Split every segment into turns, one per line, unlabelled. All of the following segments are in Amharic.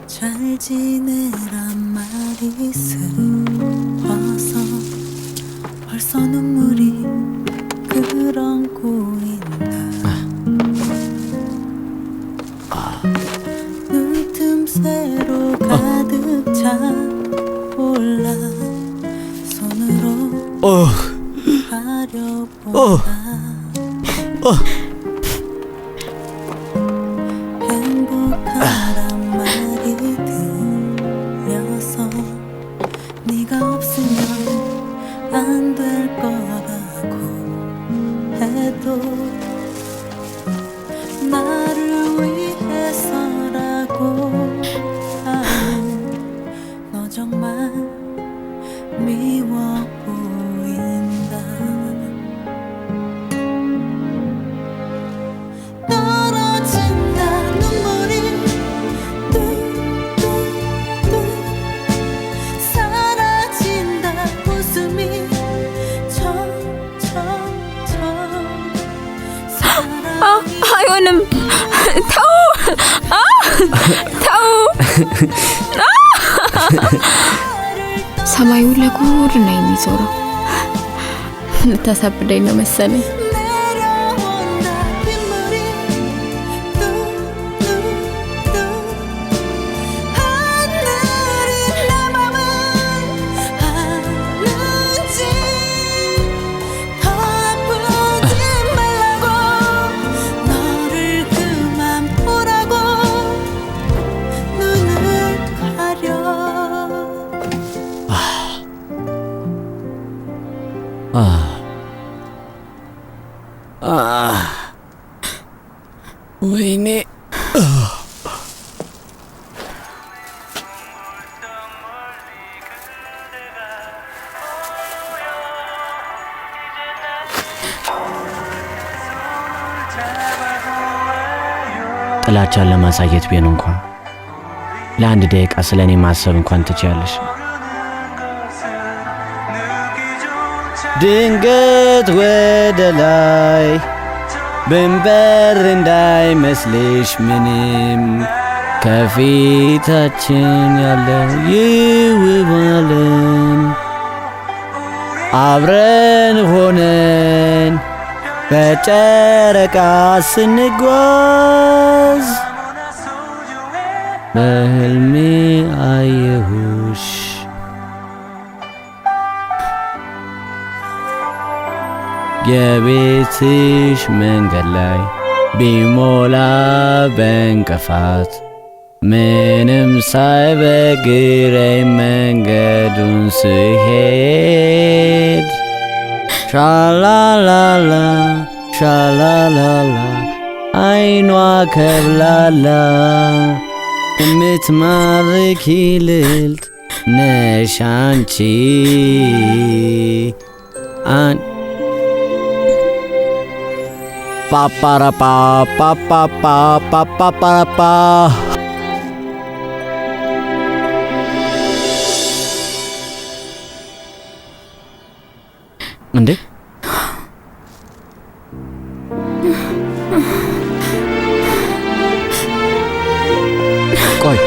잘 지내란 말이 슬퍼서 벌써 눈물이 그렁고 있나. 눈틈새로 가득 찬 올라 손으로 가려보다 행복하란 말이 들려서 네가 없으면 안 될 거라고 해도 나를 위해서라고 하는 너 정말 미워 보인다. 떨어진다 눈물이 뚝뚝뚝 사라진다 웃음이 청청청
አይሆንም ተው ተው ሰማዩ ለጉድ ነው የሚዞረው ተሰብደኝ ነው መሰለኝ
내려온다 빗물이 뚝뚝뚝 하늘이 내 맘을 아는지 더 아프지 말라고 너를 그만 보라고 눈을 가려.
ወይኔ
ጥላቻን ለማሳየት ቢሆን እንኳን ለአንድ ደቂቃ ስለኔ ማሰብ እንኳን ትችያለሽ። ድንገት ወደ ላይ ብንበር እንዳይመስልሽ ምንም ከፊታችን ያለው ይውባልን አብረን ሆነን በጨረቃ ስንጓዝ በህልሜ አየሁሽ የቤትሽ መንገድ ላይ ቢሞላ በእንቅፋት ምንም ሳይበግረኝ መንገዱን ስሄድ ሻላላላ ሻላላላ አይኗ ከብላላ የምትማርኪ ልዕልት ነሽ አንቺ ፓፓራፓ ፓፓፓ ፓፓራፓ እንዴ ቆይ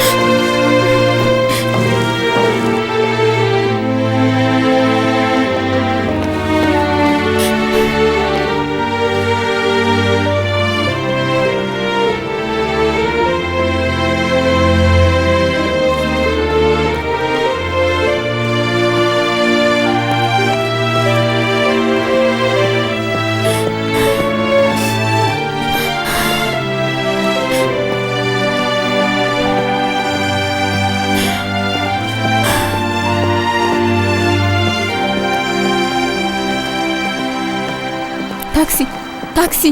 ታክሲ ታክሲ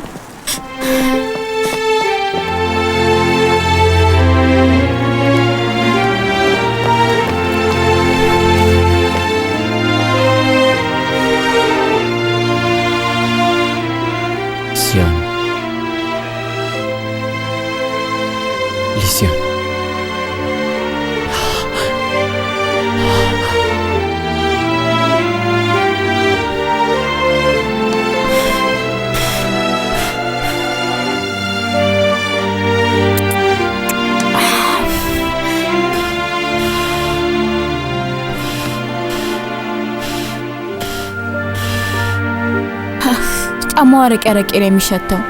ጫማው አረቄ ነው የሚሸተው።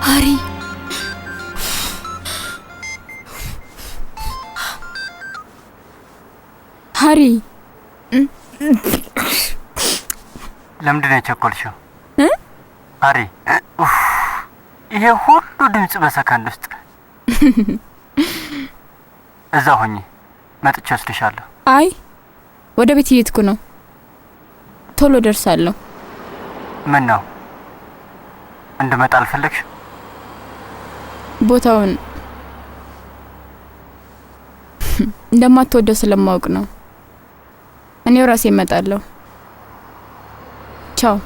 ሃሪ ሃሪ
ለምንድን ነው የቸኮልሽው? ሃሪ ይሄ ሁሉ ድምጽ በሰከንድ ውስጥ እዛ ሆኜ መጥቼ ወስድሻለሁ።
አይ ወደ ቤት እየሄድኩ ነው። ቶሎ ደርሳለሁ።
ምን ነው እንድመጣ አልፈለግሽ?
ቦታውን እንደማትወደው ስለማውቅ ነው። እኔው ራሴ እመጣለሁ። ቻው።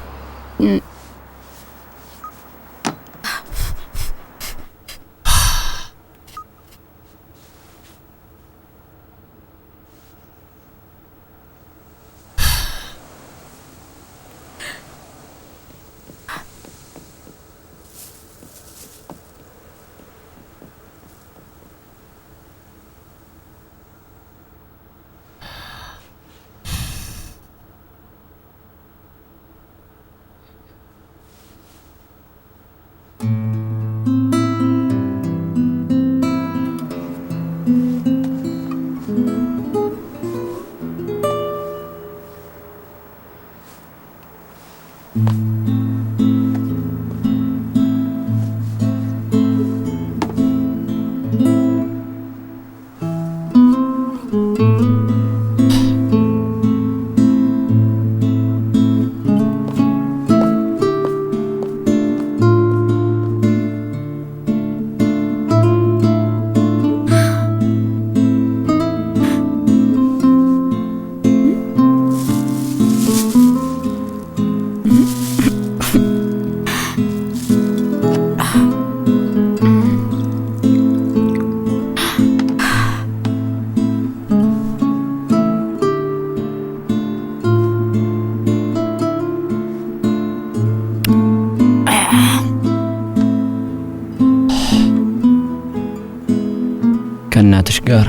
ከእናትሽ ጋር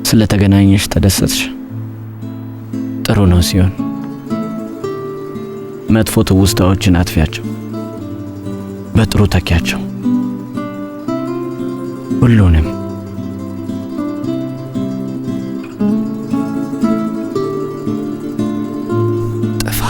ስለተገናኘሽ ተደሰትሽ? ጥሩ ነው ሲሆን መጥፎ ትውስታዎችን አጥፊያቸው፣ በጥሩ ተኪያቸው። ሁሉንም ጥፋ።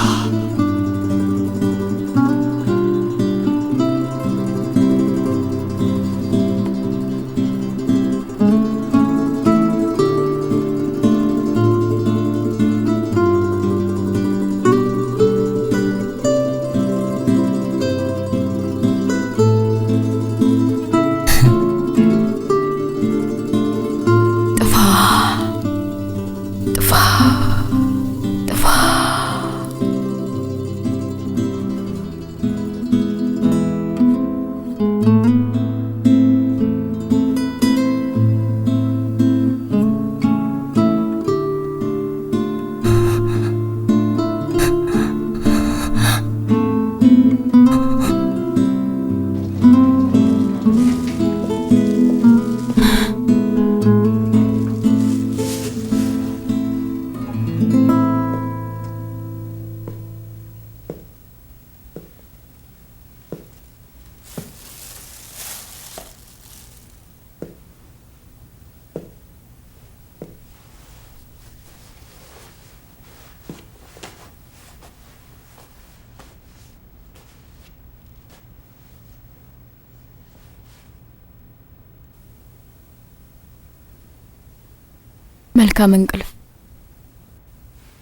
መልካም እንቅልፍ።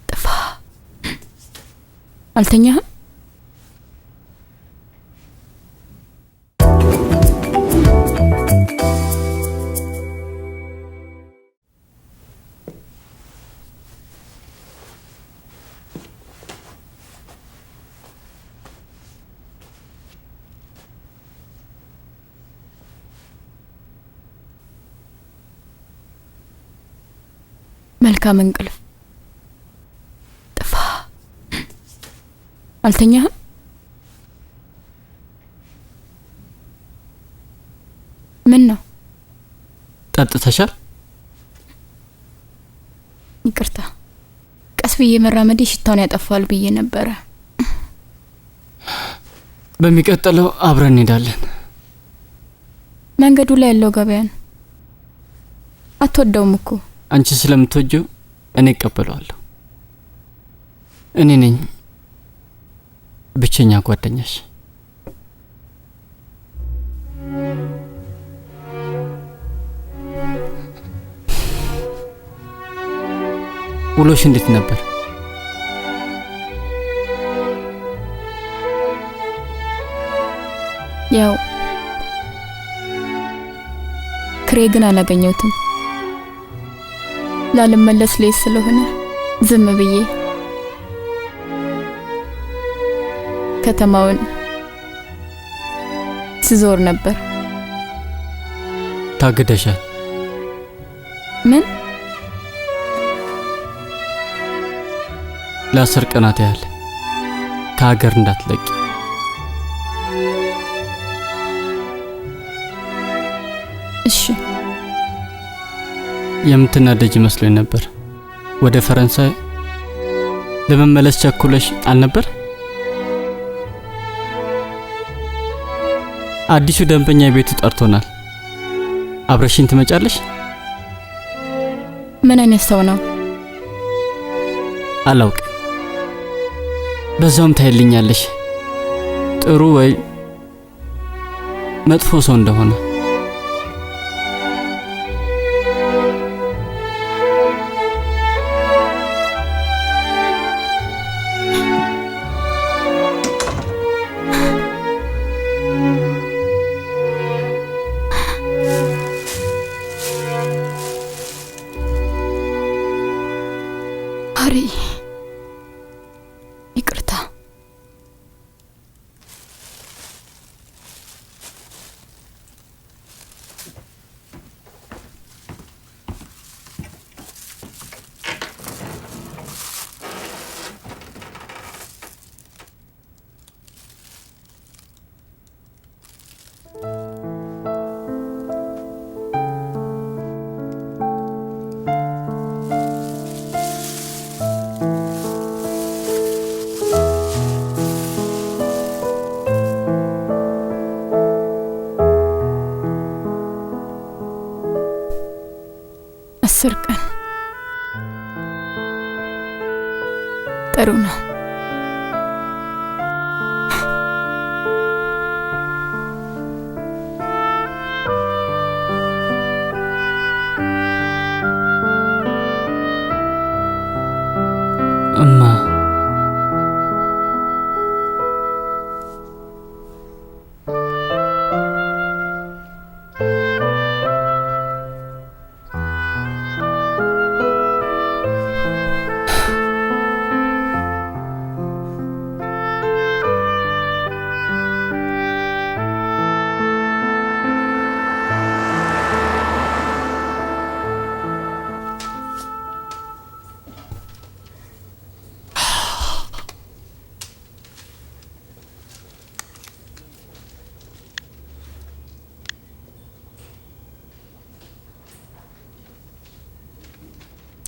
ጥፋ። አልተኛህም? መልካም እንቅልፍ። ጥፋ። አልተኛህም? ምን ነው?
ጠጥተሻል?
ብዬ መራመዴ ሽታውን ያጠፋል ብዬ ነበረ።
በሚቀጥለው አብረን እንሄዳለን።
መንገዱ ላይ ያለው ገበያን አትወደውም እኮ።
አንቺ ስለምትወጂው እኔ እቀበለዋለሁ። እኔ ነኝ ብቸኛ ጓደኛሽ። ውሎሽ እንዴት ነበር?
ያው ክሬግን አላገኘሁትም። ላልመለስ ላይ ስለሆነ ዝም ብዬ ከተማውን ስዞር ነበር።
ታግደሻል።
ምን?
ለ10 ቀናት ያህል ከሀገር እንዳትለቂ።
እሺ።
የምትናደጅ መስሎኝ ነበር። ወደ ፈረንሳይ ለመመለስ ቸኩለሽ አልነበር? አዲሱ ደንበኛ ቤቱ ጠርቶናል። አብረሽኝ ትመጫለሽ?
ምን አይነት ሰው ነው?
አላውቅ። በዛውም ታይልኛለሽ ጥሩ ወይ መጥፎ ሰው እንደሆነ።
ሃሪ ይቅርታ። አስር ቀን ጥሩ ነው።
እማ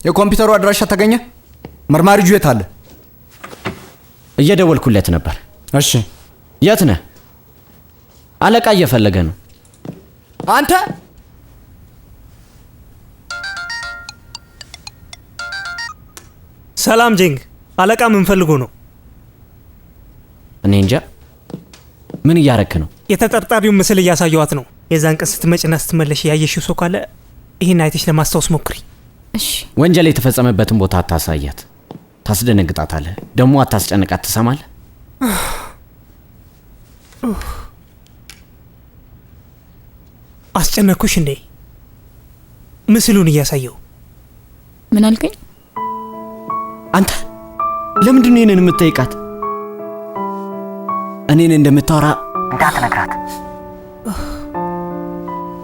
የኮምፒውተሩ አድራሻ ተገኘ? መርማሪ ጁየት አለ?
እየደወልኩለት ነበር።
እሺ፣
የት ነህ? አለቃ እየፈለገ ነው።
አንተ
ሰላም ጄንግ፣ አለቃ ምን ፈልጎ ነው?
እኔ እንጃ። ምን እያረክ ነው?
የተጠርጣሪውን ምስል እያሳየዋት ነው። የዛን ቀን ስትመጭና ስትመለሽ ያየሽው ሰው ካለ ይህን አይተሽ ለማስታወስ ሞክሪ።
እሺ።
ወንጀል የተፈጸመበትን ቦታ አታሳያት፣ ታስደነግጣታለህ። ደግሞ አታስጨንቃት። ትሰማለህ?
አስጨነኩሽ እንዴ? ምስሉን እያሳየው።
ምን አልከኝ?
አንተ ለምንድን ነው እኔን የምትጠይቃት? እኔን እንደምታወራ
እንዳትነግራት።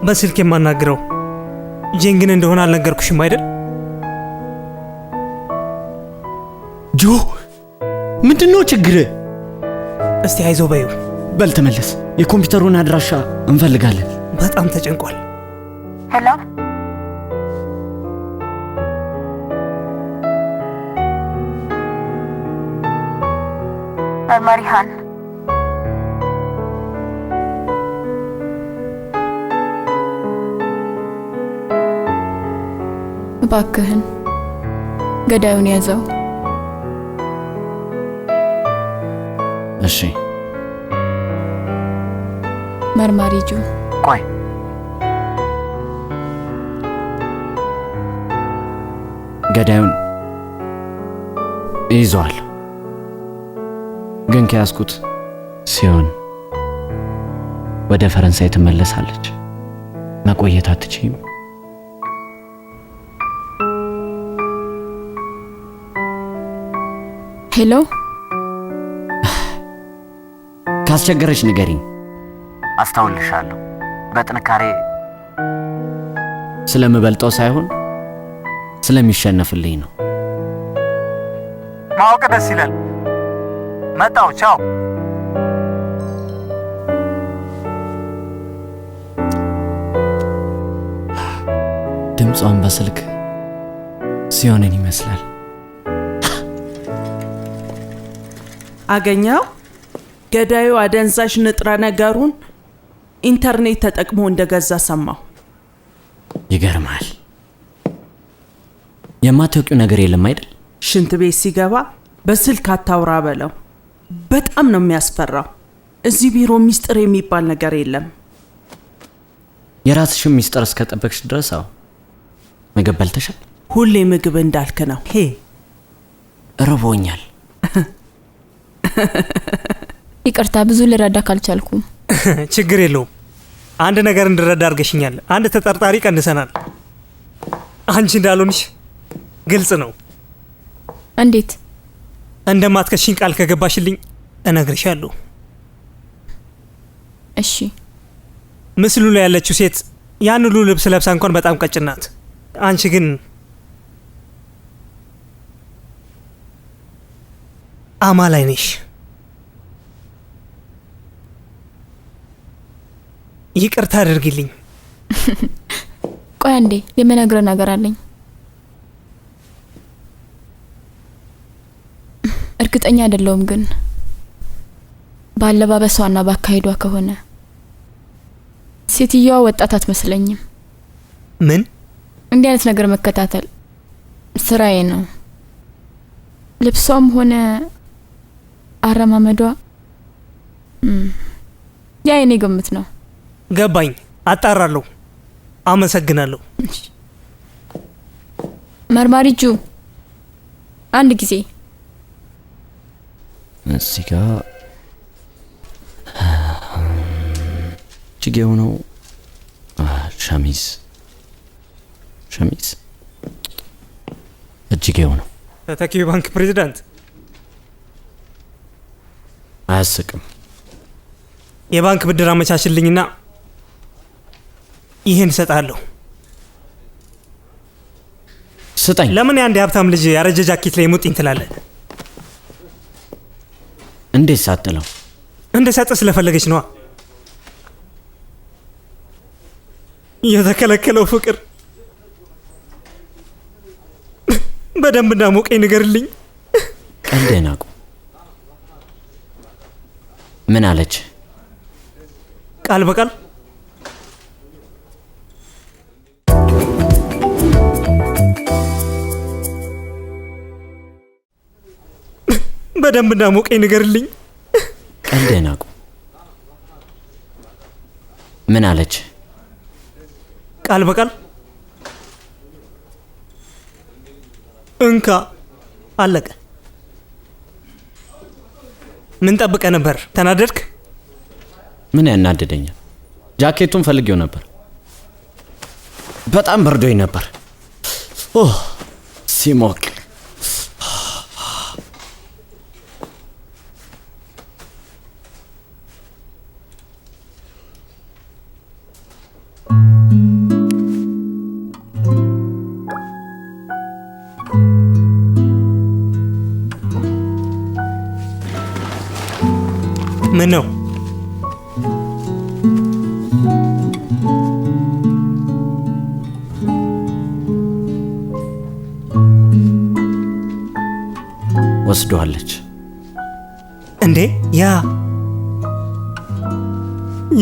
በስልክ የማናግረው ጄንግን እንደሆነ አልነገርኩሽም አይደል?
ጆ፣ ምንድነው ችግር?
እስቲ አይዞ በይው።
በል ተመለስ። የኮምፒውተሩን አድራሻ እንፈልጋለን።
በጣም ተጨንቋል።
ሄሎ
መርማሪ ሃን
እባክህን ገዳዩን ያዘው።
እሺ
መርማሪ ጁ
ቆይ
ገዳዩን ይዟል። ግን ከያዝኩት ሲሆን ወደ ፈረንሳይ ትመለሳለች። መቆየት አትችይም።
ሄሎ፣
ካስቸገረች ንገሪኝ።
አስተውልሻለሁ። በጥንካሬ
ስለምበልጠው ሳይሆን ስለሚሸነፍልኝ ነው።
ማወቅ ደስ ይላል። መጣው። ቻው።
ድምጿን በስልክ ሲሆንን ይመስላል።
አገኘው። ገዳዩ አደንዛዥ ንጥረ ነገሩን ኢንተርኔት ተጠቅሞ እንደገዛ ሰማሁ።
ይገርማል። የማታውቂው ነገር የለም አይደል?
ሽንት ቤት ሲገባ በስልክ አታውራ በለው። በጣም ነው የሚያስፈራው። እዚህ ቢሮ ሚስጥር የሚባል ነገር የለም።
የራስሽን ሚስጥር እስከጠበቅሽ ድረስ አዎ። ምግብ በልተሻል?
ሁሌ ምግብ እንዳልክ ነው። ሄ
ርቦኛል።
ይቅርታ ብዙ ልረዳ ካልቻልኩም።
ችግር የለውም። አንድ ነገር እንድረዳ አድርገሽኛል። አንድ ተጠርጣሪ ቀንሰናል። አንቺ እንዳልሆንሽ ግልጽ ነው።
እንዴት?
እንደማትከሽኝ ቃል ከገባሽልኝ እነግርሻለሁ።
እሺ።
ምስሉ ላይ ያለችው ሴት ያን ሁሉ ልብስ ለብሳ እንኳን በጣም ቀጭን ናት። አንቺ ግን አማላይ ነሽ። ይቅርታ አድርጊልኝ።
ቆይ አንዴ የምነግርህ ነገር አለኝ። እርግጠኛ አይደለሁም ግን ባለባበሷና ባካሄዷ ከሆነ ሴትዮዋ ወጣት አትመስለኝም።
ምን?
እንዲህ አይነት ነገር መከታተል ስራዬ ነው። ልብሷም ሆነ አረማመዷ ያ የኔ ግምት ነው።
ገባኝ። አጣራለሁ። አመሰግናለሁ።
መርማሪ ጁ አንድ ጊዜ
እዚህ ጋር እጅጌው ነው። ሸሚዝ እጅጌው ነው።
ተተኪው ባንክ ፕሬዝዳንት
አያስቅም።
የባንክ ብድር አመቻችልኝና ይሄን እሰጣለሁ።
ስጠኝ።
ለምን አንድ የሀብታም ልጅ ያረጀ ጃኬት ላይ ሙጥኝ ትላለህ?
እንዴት ሳጥለው?
እንደ ሰጥ ስለፈለገች ነዋ። የተከለከለው ፍቅር በደንብ እንዳሞቀኝ ንገርልኝ።
ቀልዴን አቁም። ምን አለች?
ቃል በቃል በደንብ እንዳሞቀኝ ንገርልኝ።
ቀልዴን አቁም። ምን አለች?
ቃል በቃል እንካ አለቀ። ምን ጠብቀ ነበር? ተናደድክ?
ምን ያናደደኛል? ጃኬቱን ፈልጌው ነበር። በጣም በርዶኝ ነበር። ሲሞቅ
ምን ነው?
ወስዷለች።
እንዴ ያ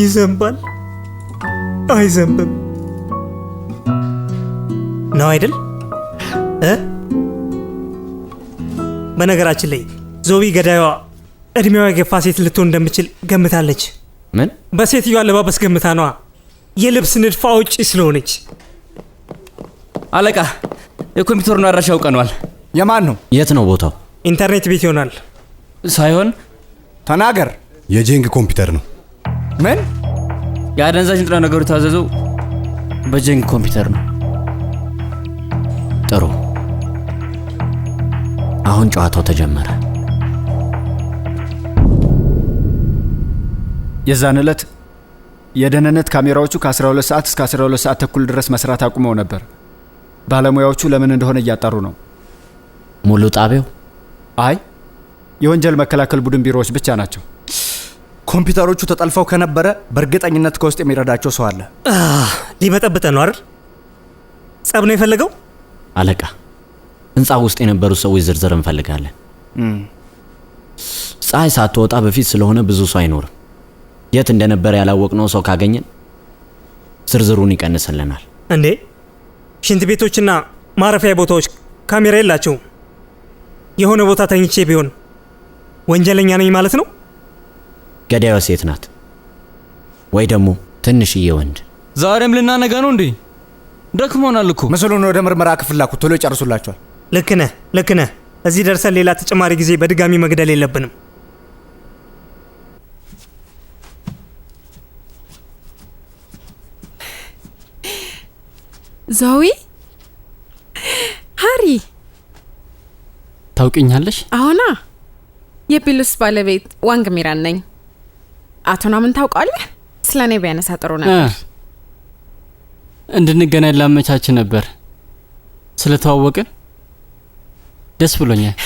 ይዘንባል አይዘንብም ነው አይደል? በነገራችን ላይ ዞቢ ገዳዩዋ እድሜዋ የገፋ ሴት ልትሆን እንደምችል ገምታለች።
ምን?
በሴትዮዋ አለባበስ ገምታ ነዋ። የልብስ ንድፍ አውጪ ስለሆነች።
አለቃ የኮምፒውተሩን አድራሻ አውቀነዋል።
የማን ነው?
የት ነው ቦታው?
ኢንተርኔት ቤት ይሆናል።
ሳይሆን
ተናገር።
የጄንግ ኮምፒውተር ነው።
ምን?
የአደንዛዥ ንጥረ ነገሩ የታዘዘው በጄንግ ኮምፒውተር ነው።
ጥሩ። አሁን ጨዋታው ተጀመረ።
የዛን ዕለት የደህንነት ካሜራዎቹ ከ12 ሰዓት እስከ 12 ሰዓት ተኩል ድረስ መስራት አቁመው ነበር። ባለሙያዎቹ ለምን እንደሆነ እያጣሩ ነው።
ሙሉ ጣቢያው?
አይ የወንጀል መከላከል ቡድን ቢሮዎች ብቻ ናቸው። ኮምፒውተሮቹ ተጠልፈው ከነበረ በእርግጠኝነት ከውስጥ የሚረዳቸው ሰው አለ።
ሊበጠብጠ ነው አይደል? ጸብ ነው የፈለገው?
አለቃ ህንፃ ውስጥ የነበሩ ሰዎች ዝርዝር እንፈልጋለን። ፀሐይ ሳትወጣ በፊት ስለሆነ ብዙ ሰው አይኖርም። የት እንደነበረ ያላወቅነው ሰው ካገኘን ዝርዝሩን ይቀንስልናል።
እንዴ ሽንት ቤቶችና ማረፊያ ቦታዎች ካሜራ የላቸውም። የሆነ ቦታ ተኝቼ ቢሆን ወንጀለኛ ነኝ ማለት ነው?
ገዳይዋ ሴት ናት ወይ ደግሞ ትንሽዬ ወንድ።
ዛሬም ልናነጋ ነው እንዴ? ደክሞናል እኮ።
ምስሉን ወደ ምርመራ ክፍል ላኩት፣ ቶሎ ይጨርሱላቸዋል።
ልክ ነህ። እዚህ ደርሰን ሌላ ተጨማሪ ጊዜ በድጋሚ መግደል የለብንም።
ዞዊ ሃሪ
ታውቂኛለሽ?
አሁና የፒሉስ ባለቤት ዋንግ ሚራን ነኝ። አቶ ናምን ታውቃለህ? ስለ እኔ ቢያነሳ ጥሩ ነበር።
እንድንገናኝ ላመቻች ነበር። ስለተዋወቅን ደስ ብሎኛል።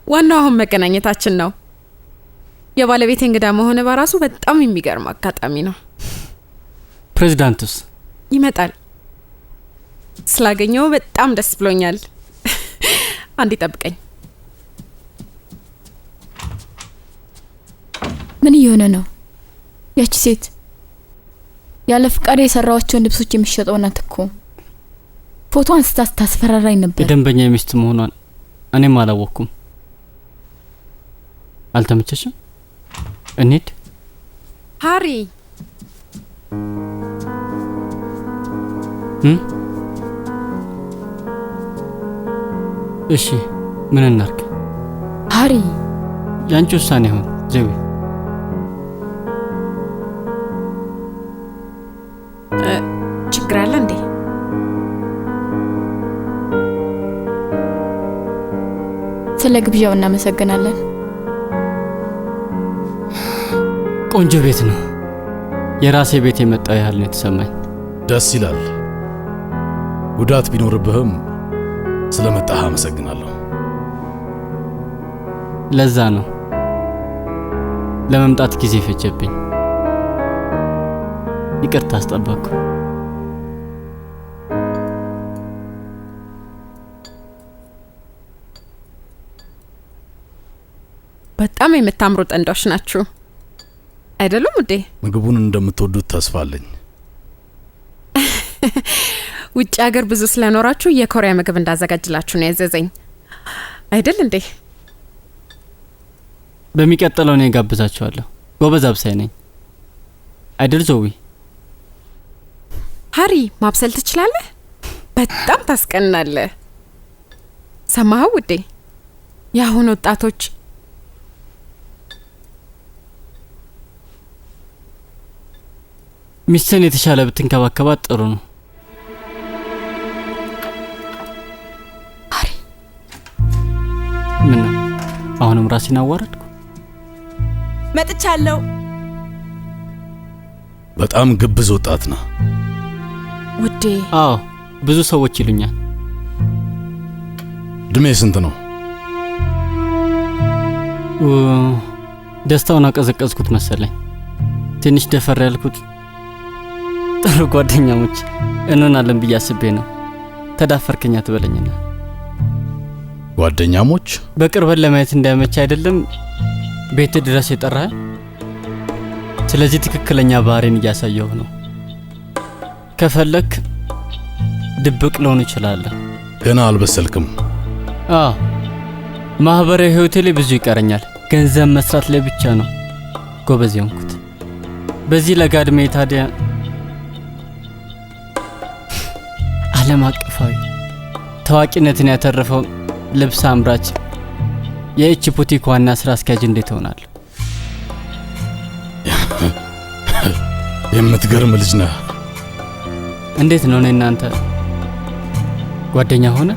ዋናው አሁን መገናኘታችን ነው። የባለቤት እንግዳ መሆን በራሱ በጣም የሚገርም አጋጣሚ ነው።
ፕሬዝዳንቱስ
ይመጣል። ስላገኘው በጣም ደስ ብሎኛል። አንድ ጠብቀኝ። ምን እየሆነ ነው? ያቺ ሴት ያለ ፍቃድ የሰራዋቸውን ልብሶች የሚሸጠው ናት እኮ። ፎቶ አንስታ ስታስፈራራኝ ነበር።
የደንበኛ ሚስት መሆኗን እኔም አላወቅኩም። አልተመቸሽም? እንሂድ።
ሃሪ
እሺ ምን እናርግ?
ሃሪ
ያንቺ ውሳኔ ይሁን ዜዊ።
ችግር አለ እንዴ? ስለ ግብዣው እናመሰግናለን።
ቆንጆ ቤት ነው። የራሴ ቤት የመጣው ያህል ነው የተሰማኝ።
ደስ ይላል። ጉዳት ቢኖርብህም ስለመጣህ አመሰግናለሁ።
ለዛ ነው ለመምጣት ጊዜ ፈጀብኝ። ይቅርታ አስጠበቅኩ።
በጣም የምታምሩ ጥንዶች ናችሁ አይደሉም እንዴ?
ምግቡን እንደምትወዱት ተስፋ አለኝ።
ውጭ ሀገር ብዙ ስለኖራችሁ የኮሪያ ምግብ እንዳዘጋጅላችሁ ነው ያዘዘኝ አይደል እንዴ?
በሚቀጥለው እኔ ጋብዛችኋለሁ። ጎበዝ አብሳይ ነኝ አይደል ዞዊ?
ሃሪ ማብሰል ትችላለህ? በጣም ታስቀናለህ። ሰማኸው ውዴ? የአሁን ወጣቶች
ሚስትን የተሻለ ብትንከባከባት ጥሩ ነው።
ሃሪ
ምን ነው አሁንም ራሴን አዋረድኩ?
መጥቻለሁ።
በጣም ግብዝ ወጣት ነህ
ውዴ።
አዎ ብዙ ሰዎች ይሉኛል።
እድሜ ስንት ነው?
ደስታውን አቀዘቀዝኩት መሰለኝ። ትንሽ ደፈር ያልኩት ጥሩ ጓደኛሞች እንሆናለን ብዬ አስቤ ነው። ተዳፈርከኛ ትበለኝና
ጓደኛሞች
በቅርበት ለማየት እንዳይመች አይደለም ቤት ድረስ የጠራህ? ስለዚህ ትክክለኛ ባህሪን እያሳየሁ ነው። ከፈለክ ድብቅ ልሆን እችላለሁ።
ገና አልበሰልክም።
ማህበራዊ ህይወቴ ላይ ብዙ ይቀረኛል። ገንዘብ መስራት ላይ ብቻ ነው ጎበዝ የሆንኩት። በዚህ ለጋ ዕድሜ ታዲያ ዓለም አቀፋዊ ታዋቂነትን ያተረፈው ልብስ አምራች የኤች ቡቲክ ዋና ስራ አስኪያጅ እንዴት ሆናለሁ?
የምትገርም ልጅ ነህ።
እንዴት ነው እናንተ ጓደኛ ሆነ?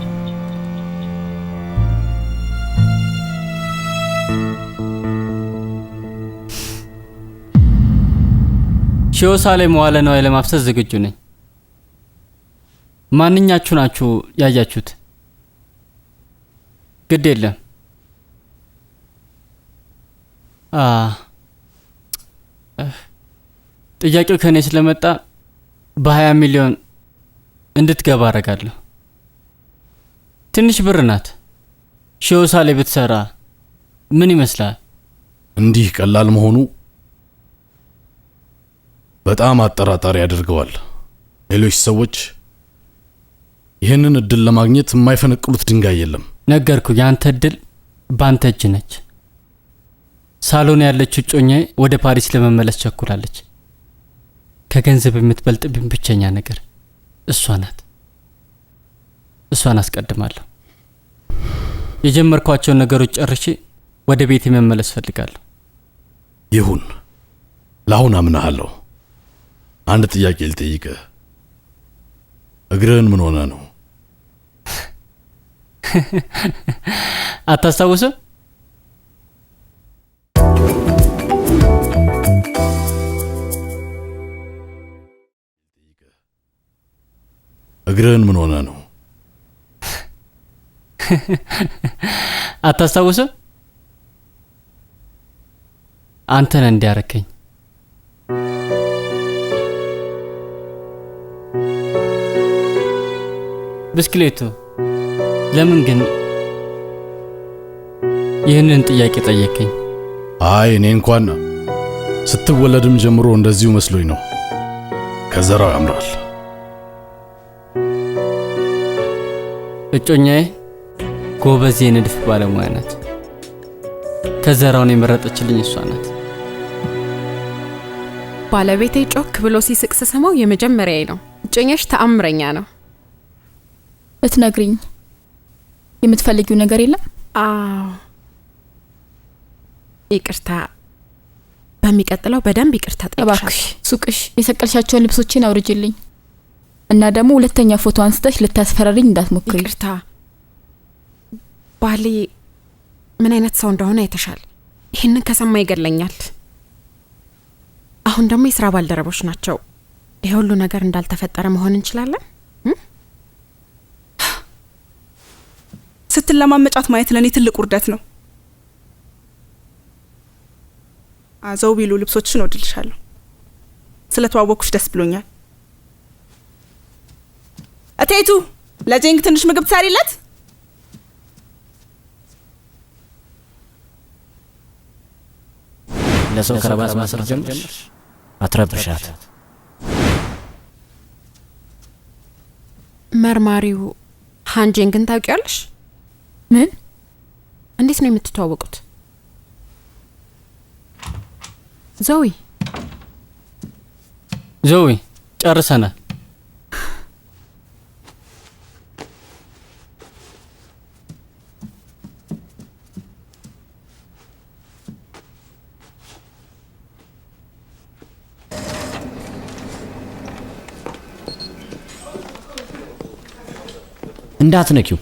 ሺዮሳ ላይ መዋለ ንዋይ ለማፍሰስ ዝግጁ ነኝ። ማንኛችሁ ናችሁ ያያችሁት? ግድ የለም። ጥያቄው ከኔ ስለመጣ በ20 ሚሊዮን እንድትገባ አደርጋለሁ። ትንሽ ብር ናት። ሺዮሳ ላይ ብትሰራ ምን ይመስላል?
እንዲህ ቀላል መሆኑ በጣም አጠራጣሪ ያደርገዋል። ሌሎች ሰዎች ይህንን እድል ለማግኘት የማይፈነቅሉት ድንጋይ የለም።
ነገርኩ፣ ያንተ እድል ባንተ እጅ ነች። ሳሎን ያለችው እጮኛዬ ወደ ፓሪስ ለመመለስ ቸኩላለች። ከገንዘብ የምትበልጥብኝ ብቸኛ ነገር እሷ ናት። እሷን አስቀድማለሁ። የጀመርኳቸውን ነገሮች ጨርሼ ወደ ቤት መመለስ ፈልጋለሁ።
ይሁን፣ ለአሁን አምናሃለሁ። አንድ ጥያቄ ልጠይቅህ። እግርህን ምን ሆነ ነው?
አታስታውስም?
እግርህን ምን ሆነ ነው?
አታስታውስም? አንተን እንዲያረከኝ ብስክሌቱ። ለምን ግን ይህንን ጥያቄ ጠየቀኝ?
አይ እኔ እንኳን ስትወለድም ጀምሮ እንደዚሁ መስሎኝ ነው። ከዘራው ያምራል።
እጮኛዬ ጎበዝ የንድፍ ባለሙያ ናት። ከዘራውን የመረጠችልኝ እሷ ናት።
ባለቤቴ ጮክ ብሎ ሲስቅ ስሰማው የመጀመሪያዬ ነው። እጮኛሽ ተአምረኛ ነው።
እትነግሪኝ የምትፈልጊው ነገር የለም?
አዎ፣ ይቅርታ። በሚቀጥለው በደንብ ይቅርታ ጠይቅሻለሁ።
እባክሽ ሱቅሽ የሰቀልሻቸውን ልብሶችን አውርጅልኝ እና ደግሞ ሁለተኛ ፎቶ አንስተሽ ልታስፈራሪኝ እንዳትሞክሪ።
ይቅርታ። ባሌ ምን አይነት ሰው እንደሆነ አይተሻል። ይህንን ከሰማ ይገለኛል። አሁን ደግሞ የስራ ባልደረቦች ናቸው። ይሄ ሁሉ ነገር እንዳልተፈጠረ መሆን እንችላለን።
ስትለማመጫት ማየት ለእኔ ትልቅ ውርደት ነው። አዘው ቢሉ ልብሶችን እወድልሻለሁ። ስለተዋወቅኩሽ ደስ ብሎኛል። እቴቱ ለጄንግ ትንሽ ምግብ ትሰሪለት።
ለሰው ከረባት ማሰር ጀምር። አትረብሻት።
መርማሪው ሃንጄንግን ታውቂያለሽ?
ምን?
እንዴት ነው የምትተዋወቁት? ዞዊ
ጨርሰናል።
እንዳትነኪው፣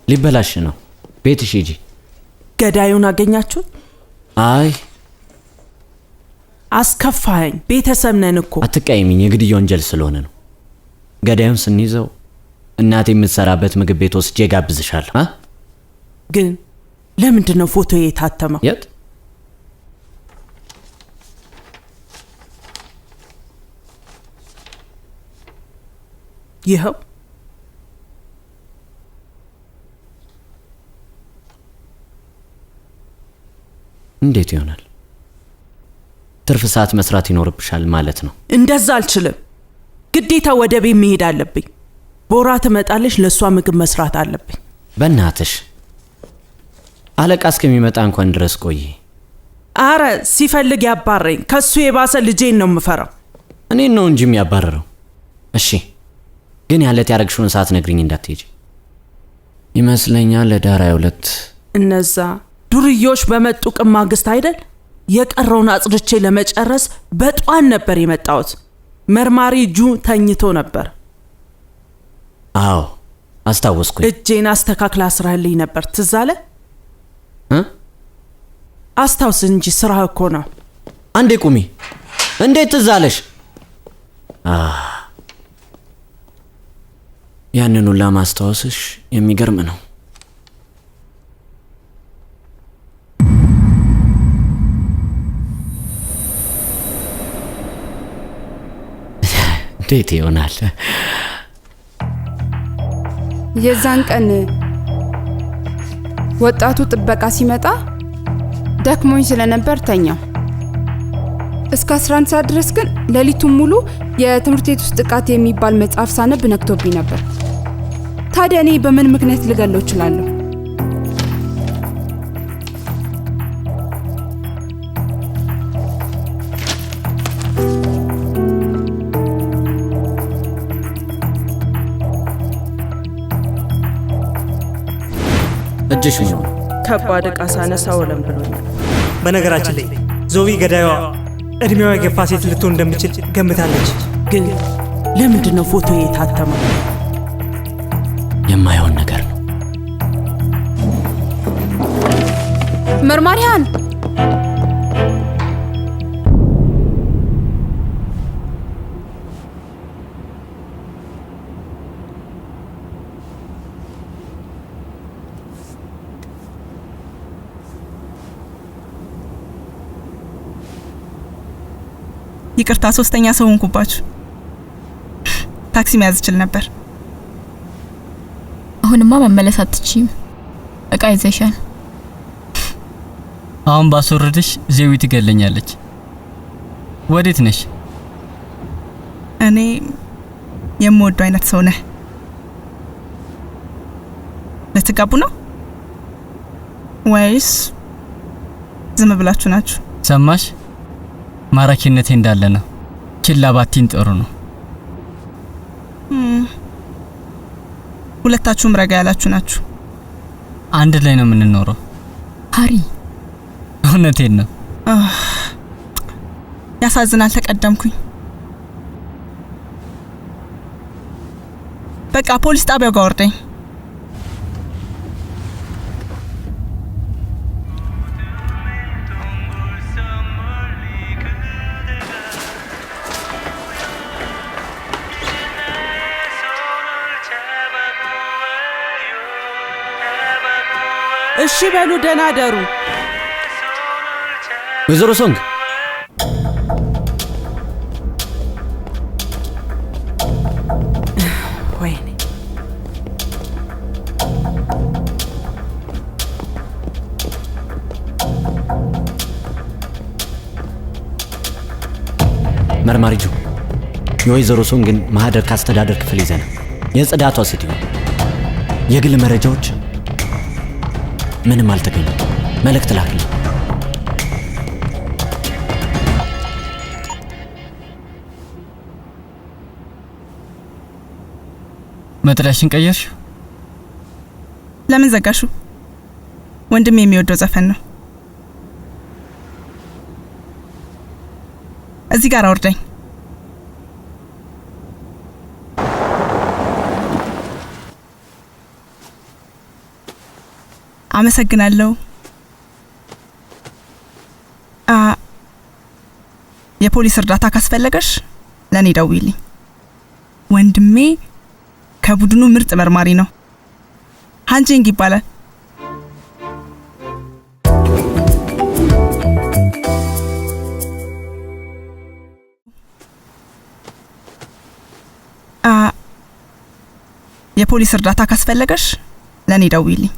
ሊበላሽ ነው። ቤትሽ ሂጂ።
ገዳዩን አገኛችሁት?
አይ
አስከፋኸኝ። ቤተሰብ ነን እኮ።
አትቀይሚኝ፣ የግድያ ወንጀል ስለሆነ ነው። ገዳዩን ስንይዘው እናቴ የምትሰራበት ምግብ ቤት ወስጄ ጋብዝሻለሁ።
ግን ለምንድን ነው ፎቶ የታተመው?
የት?
ይኸው
እንዴት ይሆናል? ትርፍ ሰዓት መስራት ይኖርብሻል ማለት ነው።
እንደዛ አልችልም። ግዴታ ወደ ቤት መሄድ አለብኝ። ቦራ ትመጣለች፣ ለሷ ምግብ መስራት አለብኝ።
በእናትሽ አለቃ እስከሚመጣ እንኳን ድረስ ቆይ።
አረ ሲፈልግ ያባረኝ። ከሱ የባሰ ልጄን ነው የምፈራው።
እኔን ነው እንጂ የሚያባረረው። እሺ ግን ያለት ያረግሽውን ሰዓት ነግሪኝ እንዳትሄጂ። ይመስለኛል ለዳር 22
እነዛ ዱርዮች በመጡ ቀን ማግስት አይደል? የቀረውን አጽድቼ ለመጨረስ በጧን ነበር የመጣሁት። መርማሪ ጁ ተኝቶ ነበር።
አዎ አስታወስኩኝ።
እጄን አስተካክላ አስራልኝ ነበር። ትዝ አለ? አስታውስ እንጂ ስራ እኮ ነው።
አንዴ ቁሚ። እንዴት ትዝ አለሽ? ያንን ሁላ ማስታወስሽ የሚገርም ነው። እንዴት ይሆናል?
የዛን ቀን ወጣቱ ጥበቃ ሲመጣ ደክሞኝ ስለነበር ተኛው። እስከ 11 ሰዓት ድረስ ግን ሌሊቱን ሙሉ የትምህርት ቤት ውስጥ ጥቃት የሚባል መጽሐፍ ሳነብ ነክቶብኝ ነበር። ታዲያ እኔ በምን ምክንያት ልገለው እችላለሁ?
እጅሽ ነው
ከባድ ዕቃ ሳነሳ ወለም ብሎኛል።
በነገራችን ላይ ዞቢ ገዳዩዋ እድሜዋ የገፋ ሴት ልትሆን እንደምችል ገምታለች።
ግን ለምንድን ነው ፎቶ የታተመው?
የማይሆን ነገር ነው።
መርማሪያን
ይቅርታ፣ ሶስተኛ ሰው ሆንኩባችሁ። ታክሲ መያዝ ይችል ነበር።
አሁንማ መመለስ አትችይም። እቃ ይዘሻል።
አሁን ባስወርድሽ ዜዊ ትገለኛለች። ወዴት ነሽ?
እኔ የምወደው አይነት ሰው ነህ። ልትጋቡ ነው ወይስ ዝም ብላችሁ ናችሁ?
ሰማሽ? ማራኪነቴ እንዳለ ነው። ችላ ባቲን ጥሩ ነው።
ሁለታችሁም ረጋ ያላችሁ ናችሁ።
አንድ ላይ ነው የምንኖረው።
ሃሪ
እውነቴን ነው።
ያሳዝናል። ተቀደምኩኝ። በቃ ፖሊስ ጣቢያው ጋር ወርደኝ።
እሺ በሉ፣ ደህና ደሩ።
ወይዘሮ ሶንግ
ወይኔ
መርማሪ ጁ፣ የወይዘሮ ሶንግን ማህደር ካስተዳደር ክፍል ይዘና የጽዳቷ ሴትዮ የግል መረጃዎች ምንም አልተገኘም። መልእክት ላክልኝ።
መጥሪያሽን ቀየርሽ?
ለምን ዘጋሹ? ወንድም የሚወደው ዘፈን ነው። እዚህ ጋር አውርደኝ። አመሰግናለሁ። የፖሊስ እርዳታ ካስፈለገሽ ለኔ ደውይልኝ። ወንድሜ ከቡድኑ ምርጥ መርማሪ ነው። ሃንጂንግ ይባላል። የፖሊስ እርዳታ ካስፈለገሽ ለኔ ደውይልኝ።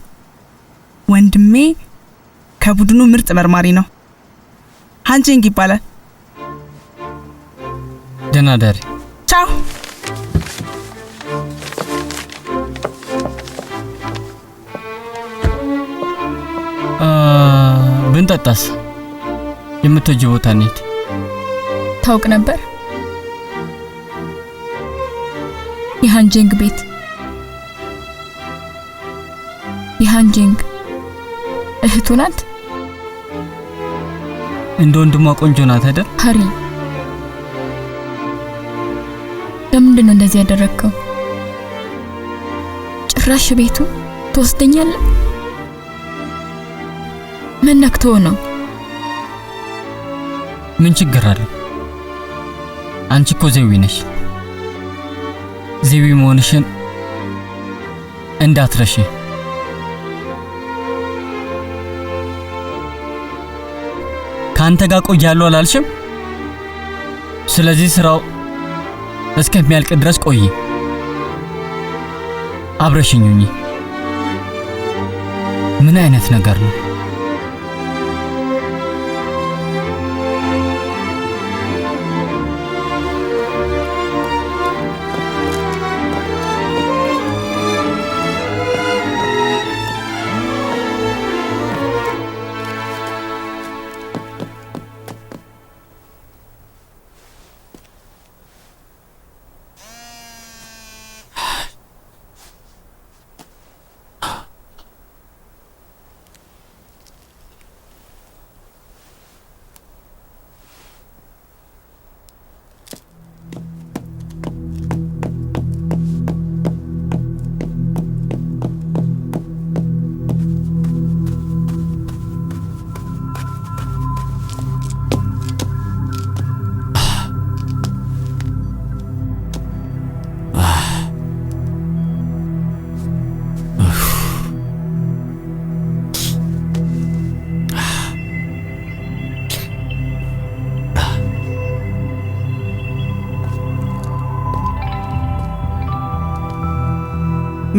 ወንድሜ ከቡድኑ ምርጥ መርማሪ ነው። ሃንጂንግ ይባላል።
ደህና ደሪ።
ቻው።
ብንጠጣስ? የምትወጂው ቦታ እንሂድ።
ታውቅ ነበር? የሃንጂንግ ቤት የሃንጂንግ እህቱ ናት።
እንደ ወንድሟ ቆንጆ ናት አይደል?
ሃሪ፣ ለምንድን ነው እንደዚህ ያደረግከው? ጭራሽ ቤቱ ትወስደኛለህ? ምን ነክቶ ነው?
ምን ችግር አለው? አንቺ እኮ ዜዊ ነሽ። ዜዊ መሆንሽን እንዳትረሺ። ካንተ ጋር ቆያለሁ አላልሽም? ስለዚህ ስራው እስከሚያልቅ ድረስ ቆይ። አብረሽኝ ሁኚ። ምን አይነት ነገር ነው?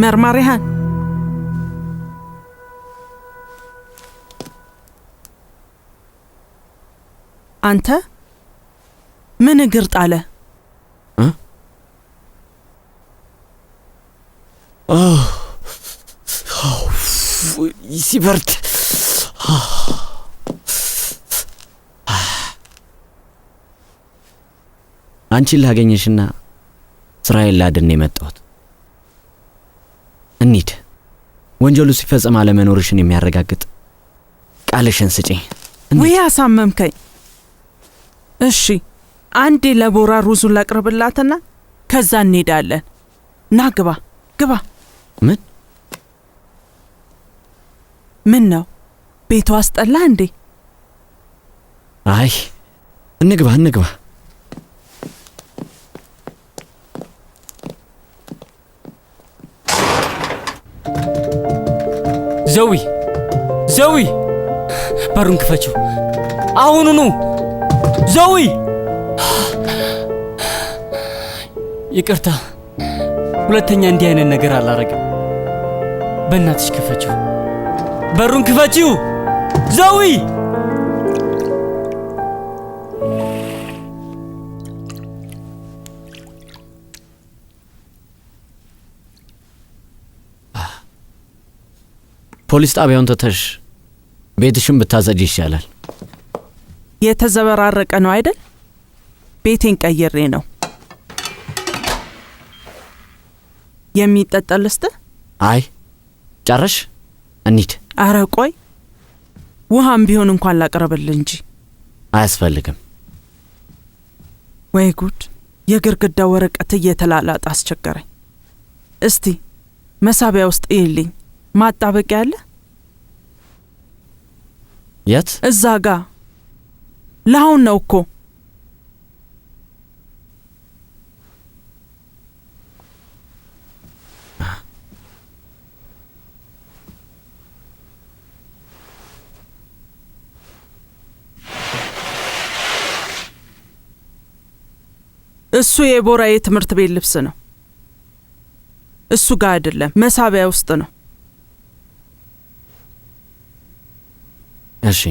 መርማሪያን አንተ ምን እግር ጣለ?
ሲበርድ አንቺን ላገኘሽና ስራዬን ላድን የመጣሁት። እንሂድ። ወንጀሉ ሲፈጸም አለመኖርሽን የሚያረጋግጥ ቃልሽን ስጪኝ።
ወይ አሳመምከኝ። እሺ አንዴ ለቦራ ሩዙን ላቅርብላትና ከዛ እንሄዳለን። ና ግባ ግባ። ምን ነው ቤቱ አስጠላ እንዴ?
አይ እንግባ እንግባ።
ዘዊ ዘዊ፣ በሩን ክፈችው አሁኑኑ። ዘዊ ይቅርታ፣ ሁለተኛ እንዲህ አይነት ነገር አላረግም። በእናትሽ ክፈችው፣ በሩን ክፈችው ዘዊ።
ፖሊስ ጣቢያውን ተተሽ ቤትሽን ብታጸጂ ይሻላል።
የተዘበራረቀ ነው አይደል? ቤቴን ቀይሬ ነው። የሚጠጣ ልስጥ?
አይ ጨረሽ? እንሂድ።
አረ ቆይ፣ ውሃም ቢሆን እንኳን ላቅርብል እንጂ።
አያስፈልግም።
ወይ ጉድ! የግርግዳ ወረቀት እየተላላጠ አስቸገረኝ። እስቲ መሳቢያ ውስጥ ይልኝ። ማጣበቂያ አለ?
የት?
እዛ ጋ። ለአሁን ነው እኮ። እሱ የቦራ የትምህርት ቤት ልብስ ነው። እሱ ጋር አይደለም፣ መሳቢያ ውስጥ ነው።
እሺ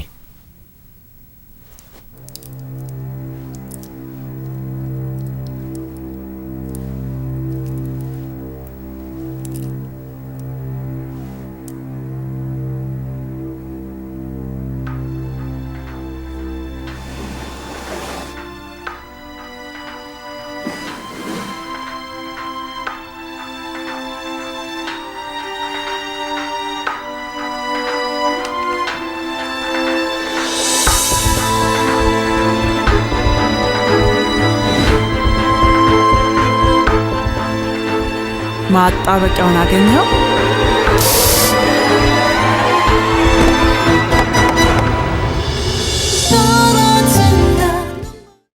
ማጣበቂያውን አገኘው።